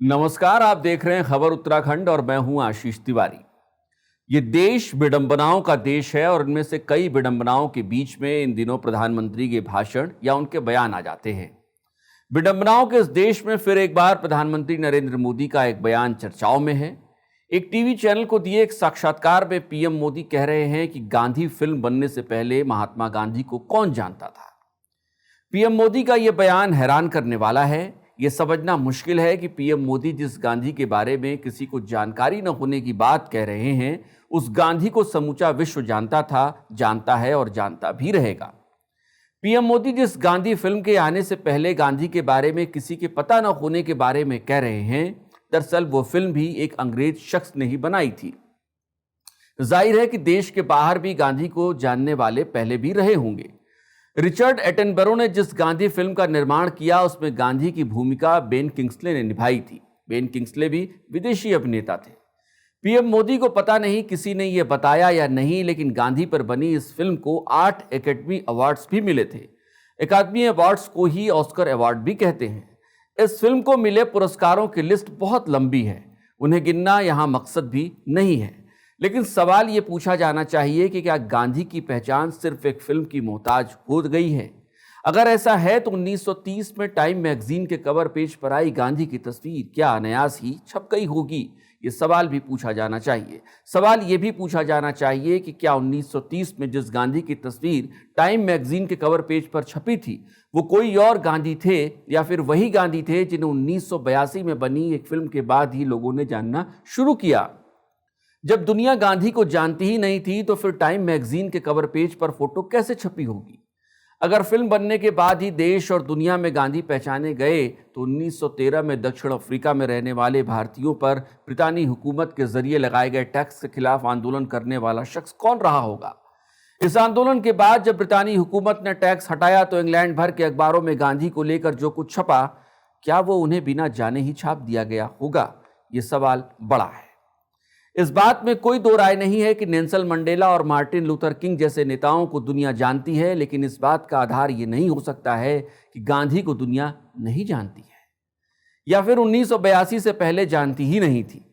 नमस्कार। आप देख रहे हैं खबर उत्तराखंड और मैं हूं आशीष तिवारी। ये देश विडंबनाओं का देश है और इनमें से कई विडंबनाओं के बीच में इन दिनों प्रधानमंत्री के भाषण या उनके बयान आ जाते हैं। विडंबनाओं के इस देश में फिर एक बार प्रधानमंत्री नरेंद्र मोदी का एक बयान चर्चाओं में है। एक टीवी चैनल को दिए एक साक्षात्कार में पीएम मोदी कह रहे हैं कि गांधी फिल्म बनने से पहले महात्मा गांधी को कौन जानता था। पीएम मोदी का यह बयान हैरान करने वाला है। यह समझना मुश्किल है कि पीएम मोदी जिस गांधी के बारे में किसी को जानकारी न होने की बात कह रहे हैं, उस गांधी को समूचा विश्व जानता था, जानता है और जानता भी रहेगा। पीएम मोदी जिस गांधी फिल्म के आने से पहले गांधी के बारे में किसी के पता न होने के बारे में कह रहे हैं, दरअसल वो फिल्म भी एक अंग्रेज शख्स ने ही बनाई थी। जाहिर है कि देश के बाहर भी गांधी को जानने वाले पहले भी रहे होंगे। रिचर्ड एटनबरो ने जिस गांधी फिल्म का निर्माण किया, उसमें गांधी की भूमिका बेन किंग्सले ने निभाई थी। बेन किंग्सले भी विदेशी अभिनेता थे। पीएम मोदी को पता नहीं किसी ने यह बताया या नहीं, लेकिन गांधी पर बनी इस फिल्म को 8 एकेडमी अवार्ड्स भी मिले थे। एकेडमी अवार्ड्स को ही ऑस्कर अवार्ड भी कहते हैं। इस फिल्म को मिले पुरस्कारों की लिस्ट बहुत लंबी है, उन्हें गिनना यहां मकसद भी नहीं है। लेकिन सवाल ये पूछा जाना चाहिए कि क्या गांधी की पहचान सिर्फ एक फिल्म की मोहताज हो गई है? अगर ऐसा है तो 1930 में टाइम मैगजीन के कवर पेज पर आई गांधी की तस्वीर क्या अनायास ही छप गई होगी? ये सवाल भी पूछा जाना चाहिए। सवाल ये भी पूछा जाना चाहिए कि क्या 1930 में जिस गांधी की तस्वीर टाइम मैगजीन के कवर पेज पर छपी थी, वो कोई और गांधी थे या फिर वही गांधी थे जिन्हें 1982 में बनी एक फिल्म के बाद ही लोगों ने जानना शुरू किया? जब दुनिया गांधी को जानती ही नहीं थी तो फिर टाइम मैगजीन के कवर पेज पर फोटो कैसे छपी होगी? अगर फिल्म बनने के बाद ही देश और दुनिया में गांधी पहचाने गए तो 1913 में दक्षिण अफ्रीका में रहने वाले भारतीयों पर ब्रितानी हुकूमत के जरिए लगाए गए टैक्स के खिलाफ आंदोलन करने वाला शख्स कौन रहा होगा? इस आंदोलन के बाद जब ब्रितानी हुकूमत ने टैक्स हटाया तो इंग्लैंड भर के अखबारों में गांधी को लेकर जो कुछ छपा, क्या वो उन्हें बिना जाने ही छाप दिया गया होगा? ये सवाल बड़ा है। इस बात में कोई दो राय नहीं है कि नेल्सन मंडेला और मार्टिन लूथर किंग जैसे नेताओं को दुनिया जानती है, लेकिन इस बात का आधार यह नहीं हो सकता है कि गांधी को दुनिया नहीं जानती है या फिर 1982 से पहले जानती ही नहीं थी।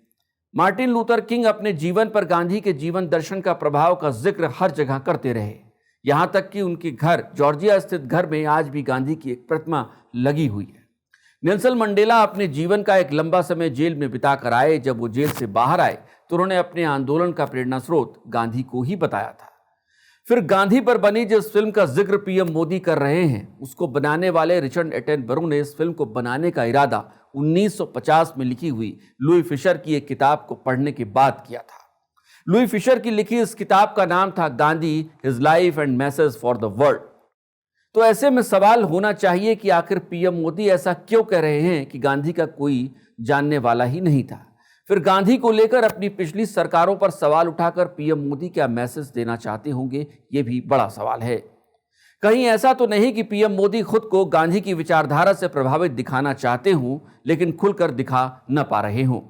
मार्टिन लूथर किंग अपने जीवन पर गांधी के जीवन दर्शन का प्रभाव का जिक्र हर जगह करते रहे, यहां तक कि उनके घर जॉर्जिया स्थित घर में आज भी गांधी की एक प्रतिमा लगी हुई है। नेल्सन मंडेला अपने जीवन का एक लंबा समय जेल में बिताकर आए। जब वो जेल से बाहर आए तो उन्होंने अपने आंदोलन का प्रेरणा स्रोत गांधी को ही बताया था। फिर गांधी पर बनी जिस फिल्म का जिक्र पीएम मोदी कर रहे हैं, उसको बनाने वाले रिचर्ड एटनबरो ने इस फिल्म को बनाने का इरादा 1950 में लिखी हुई लुई फिशर की एक किताब को पढ़ने के बाद किया था। लुई फिशर की लिखी इस किताब का नाम था Gandhi, his life and message for the world. तो ऐसे में सवाल होना चाहिए कि आखिर पीएम मोदी ऐसा क्यों कह रहे हैं कि गांधी का कोई जानने वाला ही नहीं था? फिर गांधी को लेकर अपनी पिछली सरकारों पर सवाल उठाकर पीएम मोदी क्या मैसेज देना चाहते होंगे? ये भी बड़ा सवाल है। कहीं ऐसा तो नहीं कि पीएम मोदी खुद को गांधी की विचारधारा से प्रभावित दिखाना चाहते हों, लेकिन खुलकर दिखा न पा रहे हों,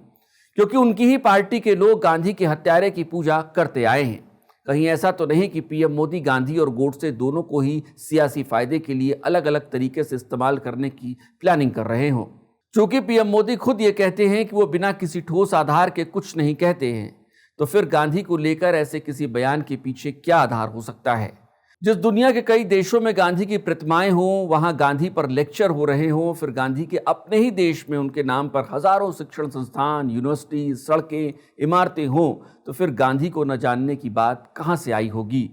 क्योंकि उनकी ही पार्टी के लोग गांधी के हत्यारे की पूजा करते आए हैं। कहीं ऐसा तो नहीं कि पीएम मोदी गांधी और गोडसे दोनों को ही सियासी फायदे के लिए अलग अलग तरीके से इस्तेमाल करने की प्लानिंग कर रहे हों। चूंकि पीएम मोदी खुद ये कहते हैं कि वो बिना किसी ठोस आधार के कुछ नहीं कहते हैं, तो फिर गांधी को लेकर ऐसे किसी बयान के पीछे क्या आधार हो सकता है? जिस दुनिया के कई देशों में गांधी की प्रतिमाएं हों, वहां गांधी पर लेक्चर हो रहे हों, फिर गांधी के अपने ही देश में उनके नाम पर हजारों शिक्षण संस्थान, यूनिवर्सिटी, सड़कें, इमारतें हों, तो फिर गांधी को न जानने की बात कहां से आई होगी?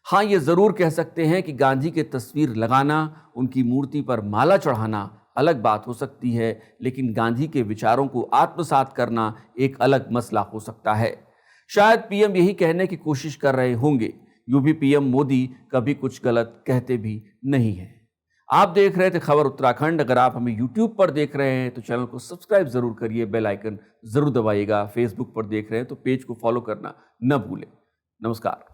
हाँ, ये जरूर कह सकते हैं कि गांधी की तस्वीर लगाना, उनकी मूर्ति पर माला चढ़ाना अलग बात हो सकती है, लेकिन गांधी के विचारों को आत्मसात करना एक अलग मसला हो सकता है। शायद पीएम यही कहने की कोशिश कर रहे होंगे। यूं भी पीएम मोदी कभी कुछ गलत कहते भी नहीं हैं। आप देख रहे थे खबर उत्तराखंड। अगर आप हमें यूट्यूब पर देख रहे हैं तो चैनल को सब्सक्राइब जरूर करिए, बेल आइकन जरूर दबाइएगा। फेसबुक पर देख रहे हैं तो पेज को फॉलो करना न भूलें। नमस्कार।